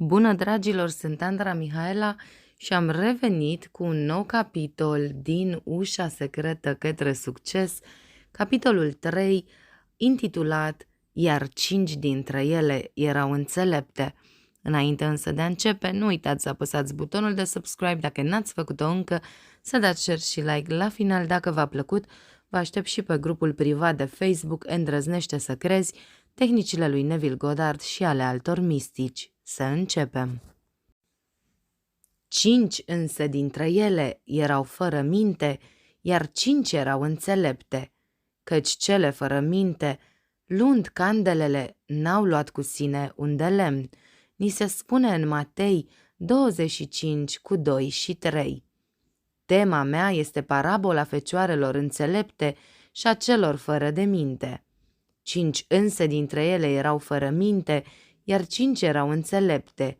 Bună, dragilor, sunt Andra Mihaela și am revenit cu un nou capitol din Ușa secretă către succes, capitolul 3, intitulat Iar 5 dintre ele erau înțelepte. Înainte însă de a începe, nu uitați să apăsați butonul de subscribe dacă n-ați făcut-o încă, să dați share și like la final dacă v-a plăcut. Vă aștept și pe grupul privat de Facebook Îndrăznește să crezi, tehnicile lui Neville Goddard și ale altor mistici. Să începem. 5 însă dintre ele erau fără minte, iar 5 erau înțelepte, căci cele fără minte, luând candelele, n-au luat cu sine un de lemn. Ni se spune în Matei 25:2-3. Tema mea este parabola fecioarelor înțelepte și a celor fără de minte. 5 însă dintre ele erau fără minte, iar 5 erau înțelepte,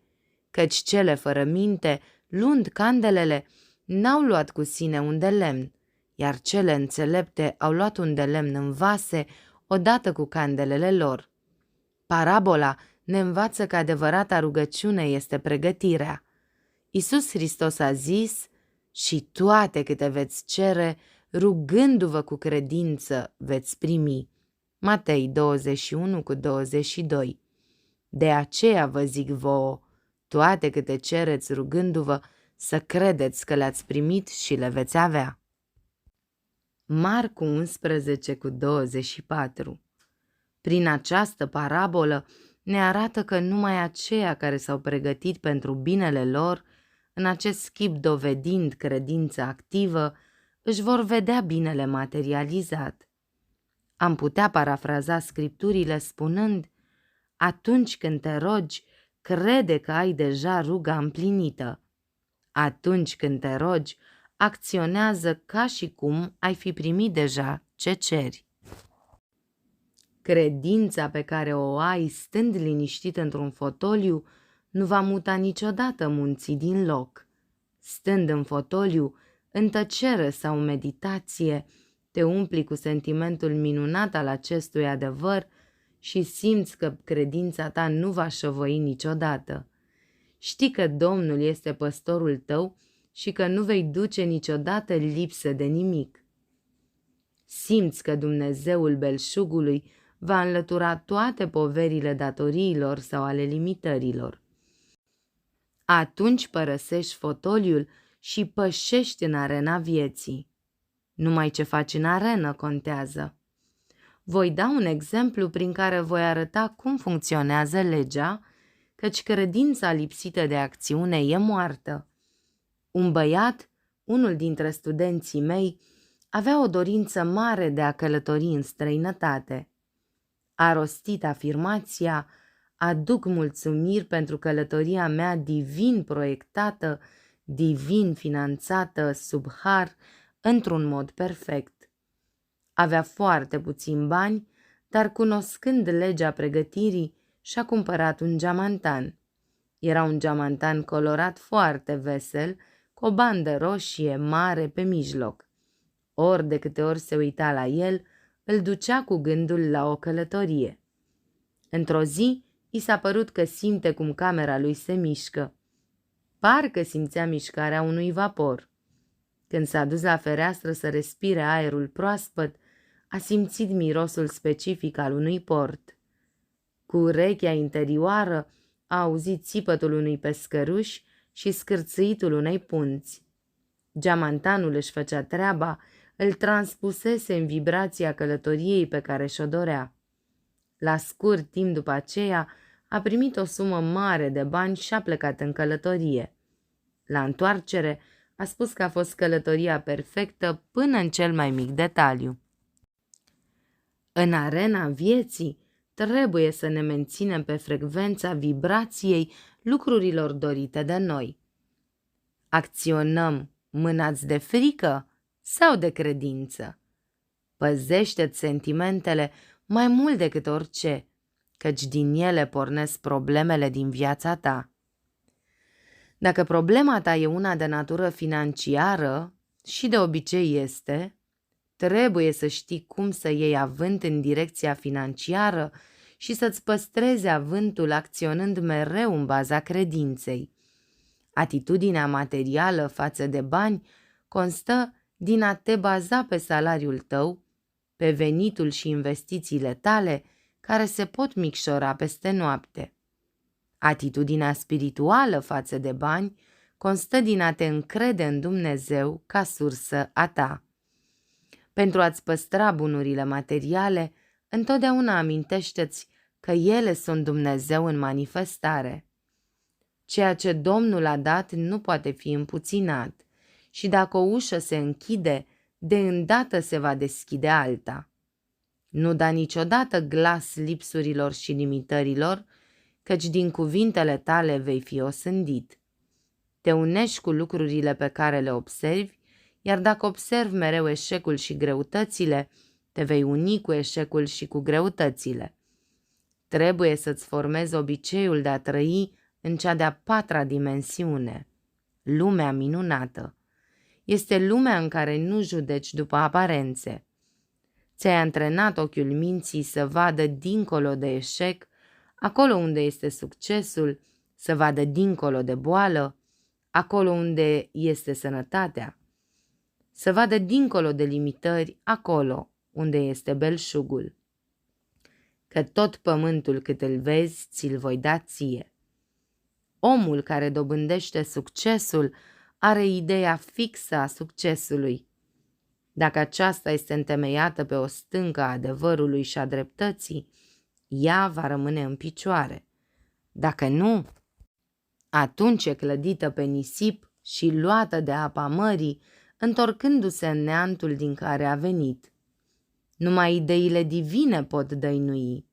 căci cele fără minte, luând candelele, n-au luat cu sine un de lemn, iar cele înțelepte au luat un de lemn în vase, odată cu candelele lor. Parabola ne învață că adevărata rugăciune este pregătirea. Iisus Hristos a zis: și toate câte veți cere, rugându-vă cu credință, veți primi. Matei 21:22. De aceea vă zic vouă, toate câte cereți rugându-vă, să credeți că le-ați primit și le veți avea. Marcu 11:24. Prin această parabolă ne arată că numai aceia care s-au pregătit pentru binele lor, în acest chip dovedind credința activă, își vor vedea binele materializat. Am putea parafraza scripturile spunând: atunci când te rogi, crede că ai deja ruga împlinită. Atunci când te rogi, acționează ca și cum ai fi primit deja ce ceri. Credința pe care o ai stând liniștit într-un fotoliu nu va muta niciodată munții din loc. Stând în fotoliu, în tăcere sau în meditație, te umpli cu sentimentul minunat al acestui adevăr și simți că credința ta nu va șovăi niciodată. Știi că Domnul este păstorul tău și că nu vei duce niciodată lipsă de nimic. Simți că Dumnezeul belșugului va înlătura toate poverile datoriilor sau ale limitărilor. Atunci părăsești fotoliul și pășești în arena vieții. Numai ce faci în arenă contează. Voi da un exemplu prin care voi arăta cum funcționează legea, căci credința lipsită de acțiune e moartă. Un băiat, unul dintre studenții mei, avea o dorință mare de a călători în străinătate. A rostit afirmația: aduc mulțumiri pentru călătoria mea divin proiectată, divin finanțată, sub har, într-un mod perfect. Avea foarte puțini bani, dar cunoscând legea pregătirii, și-a cumpărat un geamantan. Era un geamantan colorat foarte vesel, cu o bandă roșie mare pe mijloc. Ori de câte ori se uita la el, îl ducea cu gândul la o călătorie. Într-o zi, i s-a părut că simte cum camera lui se mișcă. Parcă simțea mișcarea unui vapor. Când s-a dus la fereastră să respire aerul proaspăt, a simțit mirosul specific al unui port. Cu urechea interioară a auzit țipătul unui pescăruș și scârțâitul unei punți. Geamantanul își făcea treaba, îl transpusese în vibrația călătoriei pe care și-o dorea. La scurt timp după aceea a primit o sumă mare de bani și a plecat în călătorie. La întoarcere a spus că a fost călătoria perfectă până în cel mai mic detaliu. În arena vieții trebuie să ne menținem pe frecvența vibrației lucrurilor dorite de noi. Acționăm mânați de frică sau de credință? Păzește-ți sentimentele mai mult decât orice, căci din ele pornesc problemele din viața ta. Dacă problema ta e una de natură financiară, și de obicei este, trebuie să știi cum să iei avânt în direcția financiară și să-ți păstreze avântul acționând mereu în baza credinței. Atitudinea materială față de bani constă din a te baza pe salariul tău, pe venitul și investițiile tale care se pot micșora peste noapte. Atitudinea spirituală față de bani constă din a te încrede în Dumnezeu ca sursă a ta. Pentru a-ți păstra bunurile materiale, întotdeauna amintește-ți că ele sunt Dumnezeu în manifestare. Ceea ce Domnul a dat nu poate fi împuținat și dacă o ușă se închide, de îndată se va deschide alta. Nu da niciodată glas lipsurilor și limitărilor, căci din cuvintele tale vei fi osândit. Te unești cu lucrurile pe care le observi, iar dacă observi mereu eșecul și greutățile, te vei uni cu eșecul și cu greutățile. Trebuie să-ți formezi obiceiul de a trăi în cea de-a 4-a dimensiune, lumea minunată. Este lumea în care nu judeci după aparențe. Ți-ai antrenat ochiul minții să vadă dincolo de eșec, acolo unde este succesul, să vadă dincolo de boală, acolo unde este sănătatea, să vadă dincolo de limitări, acolo unde este belșugul. Că tot pământul cât îl vezi, ți-l voi da ție. Omul care dobândește succesul are ideea fixă a succesului. Dacă aceasta este întemeiată pe o stâncă a adevărului și a dreptății, ea va rămâne în picioare. Dacă nu, atunci e clădită pe nisip și luată de apa mării, întorcându-se în neantul din care a venit. Numai ideile divine pot dăinui.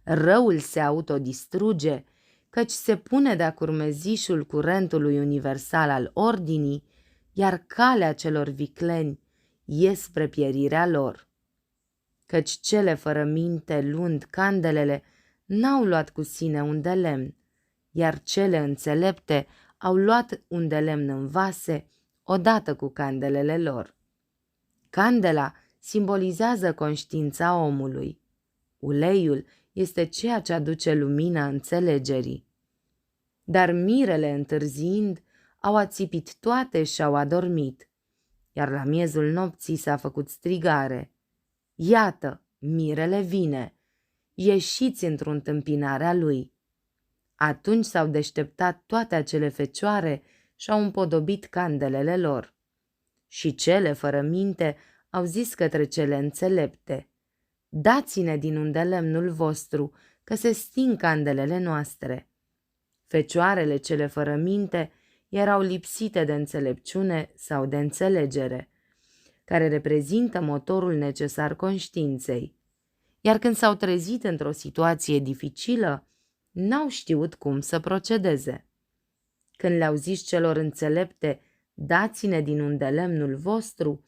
Răul se autodistruge, căci se pune de-a curmezișul curentului universal al ordinii, iar calea celor vicleni e spre pierirea lor. Căci cele fără minte, luând candelele, n-au luat cu sine un de lemn, iar cele înțelepte au luat un de lemn în vase, odată cu candelele lor. Candela simbolizează conștiința omului. Uleiul este ceea ce aduce lumina înțelegerii. Dar mirele, întârziind, au ațipit toate și au adormit, iar la miezul nopții s-a făcut strigare. Iată, mirele vine, ieșiți într-o întâmpinare a lui. Atunci s-au deșteptat toate acele fecioare și au împodobit candelele lor. Și cele fără minte au zis către cele înțelepte, dați-ne din unde lemnul vostru, că se sting candelele noastre. Fecioarele cele fără minte erau lipsite de înțelepciune sau de înțelegere, care reprezintă motorul necesar conștiinței, iar când s-au trezit într-o situație dificilă, n-au știut cum să procedeze. Când le-au zis celor înțelepte, dați-ne din unde lemnul vostru,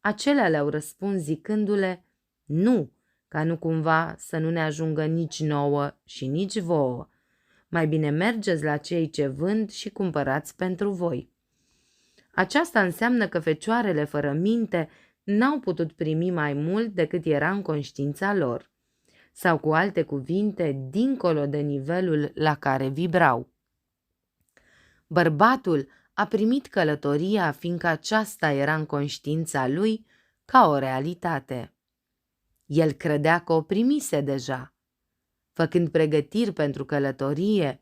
acelea le-au răspuns zicându-le, nu, ca nu cumva să nu ne ajungă nici nouă și nici vouă. Mai bine mergeți la cei ce vând și cumpărați pentru voi. Aceasta înseamnă că fecioarele fără minte n-au putut primi mai mult decât era în conștiința lor, sau cu alte cuvinte, dincolo de nivelul la care vibrau. Bărbatul a primit călătoria fiindcă aceasta era în conștiința lui ca o realitate. El credea că o primise deja. Făcând pregătiri pentru călătorie,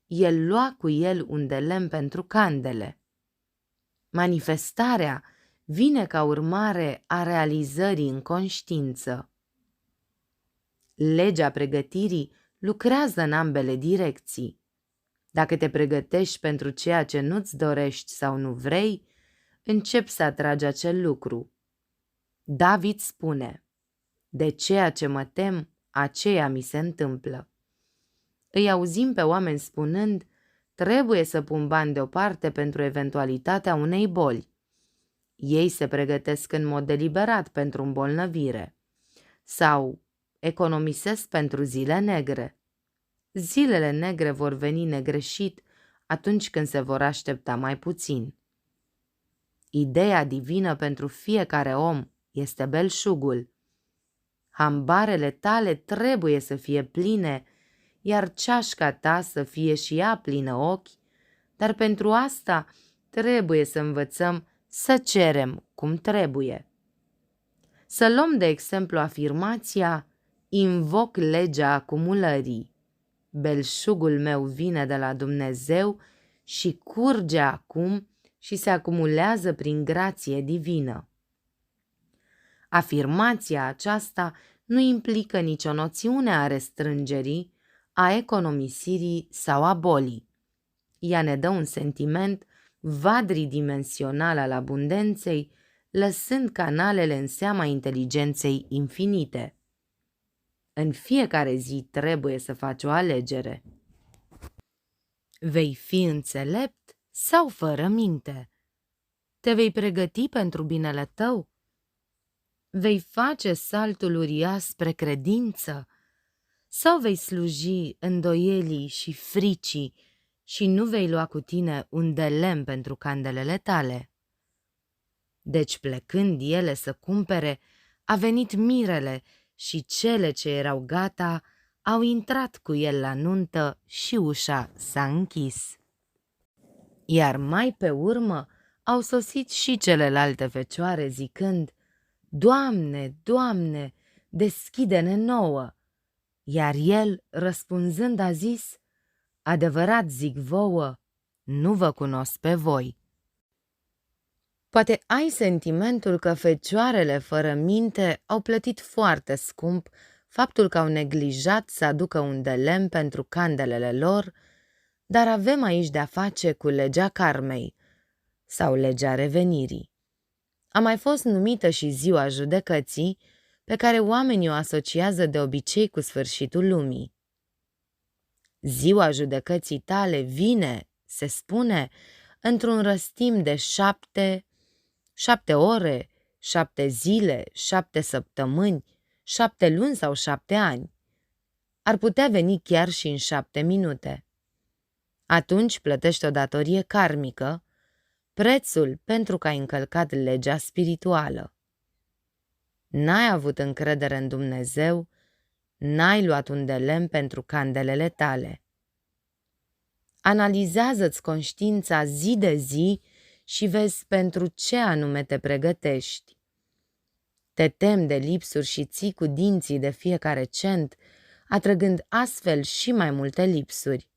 el lua cu el un de lemn pentru candele. Manifestarea vine ca urmare a realizării în conștiință. Legea pregătirii lucrează în ambele direcții. Dacă te pregătești pentru ceea ce nu-ți dorești sau nu vrei, începi să atragi acel lucru. David spune, de ceea ce mă tem, aceea mi se întâmplă. Îi auzim pe oameni spunând, trebuie să pun bani deoparte pentru eventualitatea unei boli. Ei se pregătesc în mod deliberat pentru îmbolnăvire. Sau economisesc pentru zile negre. Zilele negre vor veni negreșit atunci când se vor aștepta mai puțin. Ideea divină pentru fiecare om este belșugul. Hambarele tale trebuie să fie pline, iar ceașca ta să fie și ea plină ochi, dar pentru asta trebuie să învățăm să cerem cum trebuie. Să luăm de exemplu afirmația: invoc legea acumulării. Belșugul meu vine de la Dumnezeu și curge acum și se acumulează prin grație divină. Afirmația aceasta nu implică nicio noțiune a restrângerii, a economisirii sau a bolii. Ea ne dă un sentiment vadridimensional al abundenței, lăsând canalele în seama inteligenței infinite. În fiecare zi trebuie să faci o alegere. Vei fi înțelept sau fără minte? Te vei pregăti pentru binele tău? Vei face saltul uriaș spre credință? Sau vei sluji îndoielii și fricii și nu vei lua cu tine un de lemn pentru candelele tale? Deci, plecând ele să cumpere, a venit mirele și cele ce erau gata au intrat cu el la nuntă și ușa s-a închis. Iar mai pe urmă au sosit și celelalte fecioare zicând: Doamne, Doamne, deschide-ne nouă! Iar el, răspunzând, a zis: Adevărat zic vouă, nu vă cunosc pe voi. Poate ai sentimentul că fecioarele fără minte au plătit foarte scump faptul că au neglijat să aducă un de lemn pentru candelele lor, dar avem aici de-a face cu legea karmei sau legea revenirii. A mai fost numită și ziua judecății, pe care oamenii o asociază de obicei cu sfârșitul lumii. Ziua judecății tale vine, se spune, într-un răstim de 7 ore, 7 zile, 7 săptămâni, 7 luni sau 7 ani. Ar putea veni chiar și în 7 minute. Atunci plătești o datorie karmică, prețul pentru că ai încălcat legea spirituală. N-ai avut încredere în Dumnezeu, n-ai luat un de lemn pentru candelele tale. Analizează-ți conștiința zi de zi și vezi pentru ce anume te pregătești. Te temi de lipsuri și ții cu dinții de fiecare cent, atrăgând astfel și mai multe lipsuri.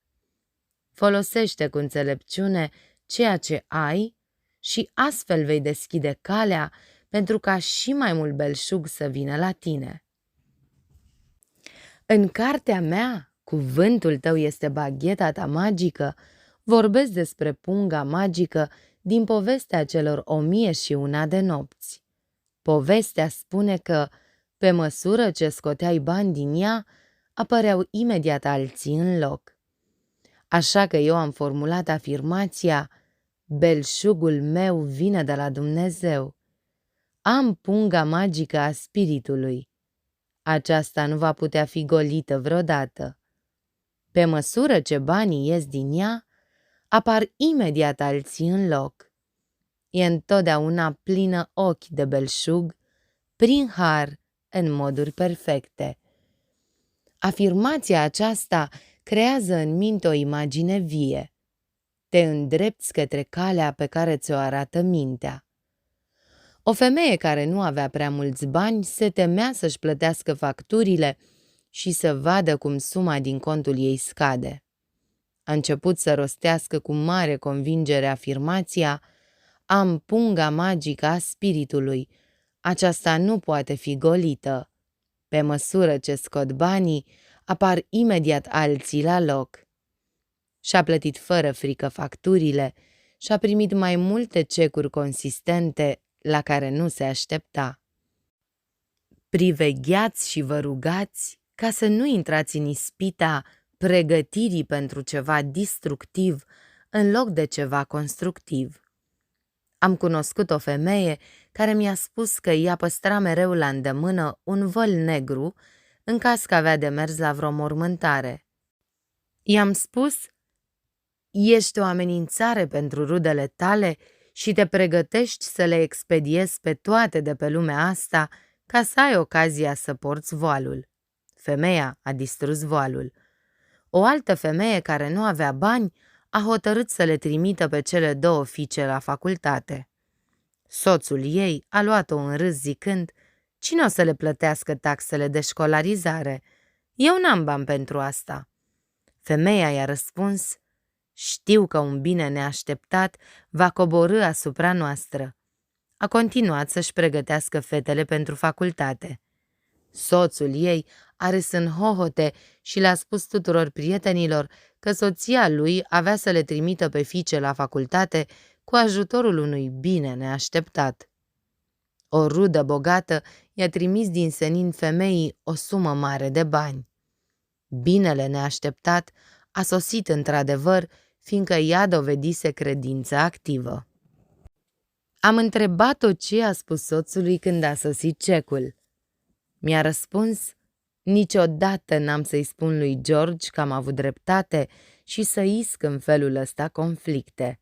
Folosește cu înțelepciune ceea ce ai și astfel vei deschide calea pentru ca și mai mult belșug să vină la tine. În cartea mea, Cuvântul tău este bagheta ta magică, vorbesc despre punga magică din povestea celor 1001 de nopți. Povestea spune că, pe măsură ce scoteai bani din ea, apăreau imediat alții în loc. Așa că eu am formulat afirmația: belșugul meu vine de la Dumnezeu. Am punga magică a spiritului. Aceasta nu va putea fi golită vreodată. Pe măsură ce banii ies din ea, apar imediat alții în loc. E întotdeauna plină ochi de belșug, prin har, în moduri perfecte. Afirmația aceasta creează în minte o imagine vie. Te îndrepți către calea pe care ți-o arată mintea. O femeie care nu avea prea mulți bani se temea să-și plătească facturile și să vadă cum suma din contul ei scade. A început să rostească cu mare convingere afirmația: am punga magică a spiritului. Aceasta nu poate fi golită. Pe măsură ce scot banii, apar imediat alții la loc. Și-a plătit fără frică facturile și-a primit mai multe cecuri consistente la care nu se aștepta. Privegheați și vă rugați ca să nu intrați în ispita pregătirii pentru ceva destructiv în loc de ceva constructiv. Am cunoscut o femeie care mi-a spus că ea păstra mereu la îndemână un văl negru în caz că avea de mers la vreo mormântare. I-am spus: ești o amenințare pentru rudele tale și te pregătești să le expediezi pe toate de pe lumea asta ca să ai ocazia să porți voalul. Femeia a distrus voalul. O altă femeie care nu avea bani a hotărât să le trimită pe cele 2 fiice la facultate. Soțul ei a luat-o în râs zicând: "Cine o să le plătească taxele de școlarizare? Eu n-am bani pentru asta." Femeia i-a răspuns: "Știu că un bine neașteptat va coborî asupra noastră." A continuat să-și pregătească fetele pentru facultate. Soțul ei a râs în hohote și le-a spus tuturor prietenilor că soția lui avea să le trimită pe fiice la facultate cu ajutorul unui bine neașteptat. O rudă bogată i-a trimis din senin femeii o sumă mare de bani. Binele neașteptat a sosit într-adevăr, fiindcă ea dovedise credință activă. Am întrebat-o ce a spus soțului când a sosit cecul. Mi-a răspuns: "Niciodată n-am să-i spun lui George că am avut dreptate și să isc în felul ăsta conflicte.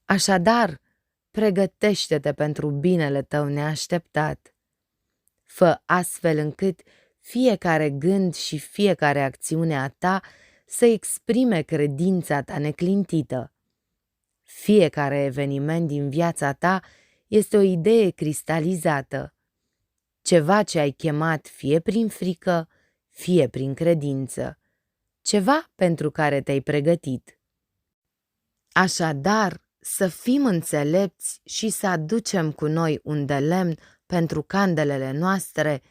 Așadar, pregătește-te pentru binele tău neașteptat. Fă astfel încât fiecare gând și fiecare acțiune a ta să exprime credința ta neclintită. Fiecare eveniment din viața ta este o idee cristalizată, ceva ce ai chemat fie prin frică, fie prin credință, ceva pentru care te-ai pregătit. Așadar, să fim înțelepți și să aducem cu noi un de lemn pentru candelele noastre,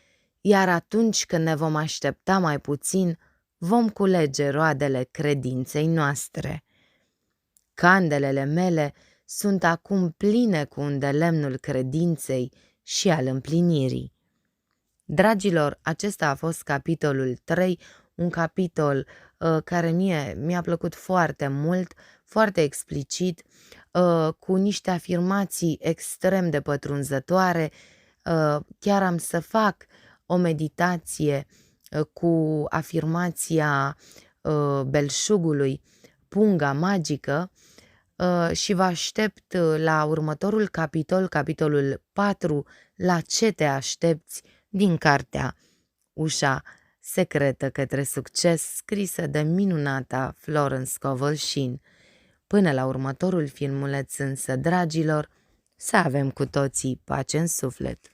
iar atunci când ne vom aștepta mai puțin, vom culege roadele credinței noastre. Candelele mele sunt acum pline cu îndelemnul credinței și al împlinirii." Dragilor, acesta a fost capitolul 3, un capitol care mi-a plăcut foarte mult, foarte explicit, cu niște afirmații extrem de pătrunzătoare. Chiar am să fac o meditație cu afirmația belșugului, punga magică, și vă aștept la următorul capitol, capitolul 4, la ce te aștepți, din cartea Ușa secretă către succes, scrisă de minunata Florence Scovel Shinn. Până la următorul filmuleț însă, dragilor, să avem cu toții pace în suflet.